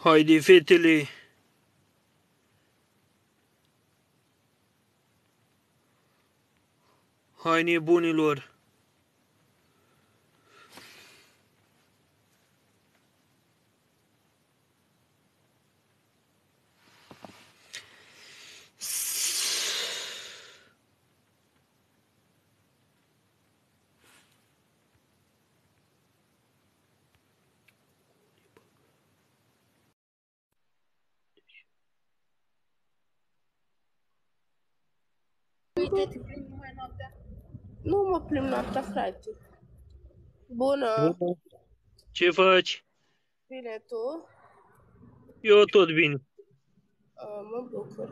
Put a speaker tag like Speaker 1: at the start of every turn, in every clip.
Speaker 1: Haide, fetele! Hai, nebunilor!
Speaker 2: Uite, te plimbi numai noaptea? Nu mă plimb noaptea, frate. Bună!
Speaker 1: Ce faci?
Speaker 2: Bine, tu?
Speaker 1: Eu tot bine.
Speaker 2: Mă bucur.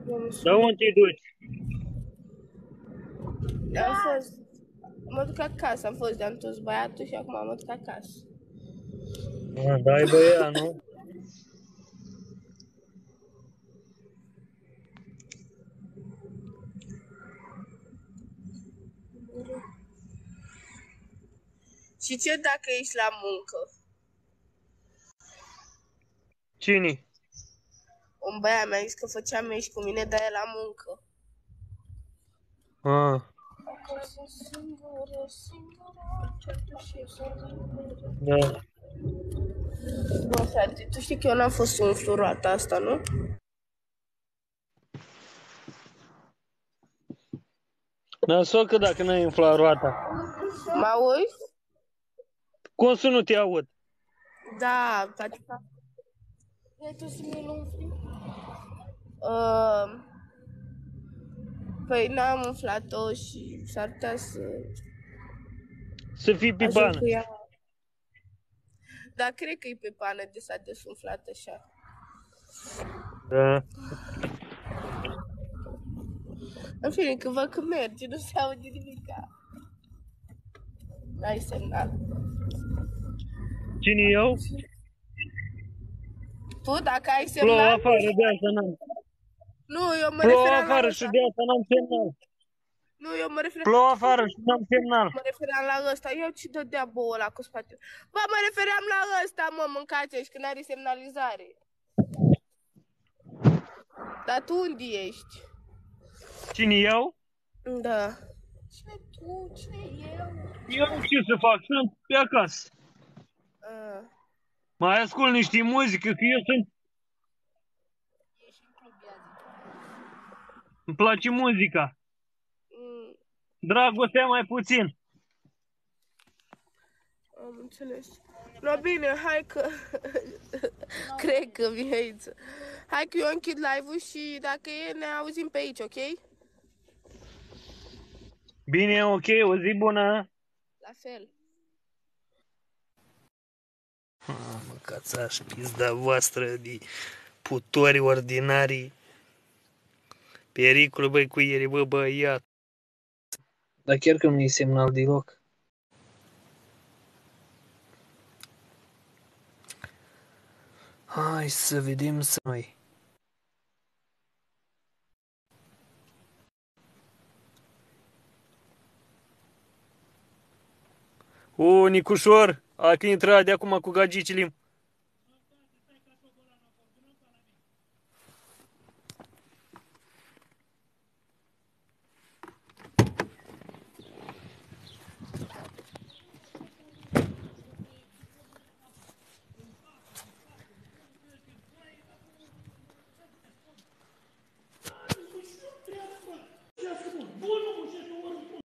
Speaker 2: Eu nu
Speaker 1: Dar
Speaker 2: sunt.
Speaker 1: unde te duci?
Speaker 2: Am fost... Mă duc acasă, am fost de-am dus băiatul și acum mă duc acasă.
Speaker 1: Dai băia, nu?
Speaker 2: Și ce dacă ești la muncă?
Speaker 1: Cine?
Speaker 2: Un băiat mi-a zis că făcea meci cu mine, dar e la muncă.
Speaker 1: Ah,
Speaker 2: Acasă singură, certul și eu sunt singură.
Speaker 1: da.
Speaker 2: Bă, frate, tu știi că eu n-am fost umflu roata asta, nu?
Speaker 1: Nasocă dacă n-ai umflat roata.
Speaker 2: Mă auzi?
Speaker 1: Cum să nu te aud?
Speaker 2: Da, adică... Vrei tu să mi-l umfli? Păi n-am umflat-o și s-ar putea să
Speaker 1: Să fii pe
Speaker 2: ajung
Speaker 1: bană.
Speaker 2: cu ea. Dar cred că e pe pană de s-a desumflat așa.
Speaker 1: Da.
Speaker 2: În fine, că văd că merge, nu se aude nimica. N-ai semnal.
Speaker 1: Cine eu?
Speaker 2: Tu, dacă ai
Speaker 1: Plouă
Speaker 2: semnal...
Speaker 1: afară, de asta n-am.
Speaker 2: Nu, eu mă
Speaker 1: Plouă
Speaker 2: referam la
Speaker 1: afară și
Speaker 2: ăsta.
Speaker 1: de asta n-am semnal.
Speaker 2: Nu, eu mă referam...
Speaker 1: Plouă afară și n-am semnal.
Speaker 2: Mă referam la ăsta. Eu ce dădea boul ăla cu spatele. Bă, mă refeream la ăsta, mă, mâncați și când are semnalizare. Dar tu unde ești?
Speaker 1: Cine eu?
Speaker 2: Da. Cine tu? Cine eu?
Speaker 1: Eu ce să fac? Sunt pe acasă. Mai ascult niște muzică, că eu sunt... Îmi place muzica. Dragostea mai puțin.
Speaker 2: Am înțeles. No, bine, hai că... Cred că vine aici. Hai că eu închid live-ul și dacă e, ne auzim pe aici, ok?
Speaker 1: Bine, ok, o zi bună.
Speaker 2: La fel.
Speaker 1: Mâncați așa, pizda voastră de putori ordinarii. Pericol, băi, cu ieri, bă, băiat. Dar chiar că nu-i semnal deloc. Hai să vedem să mai. O, Nicușor, a că intra de acum cu gagicile.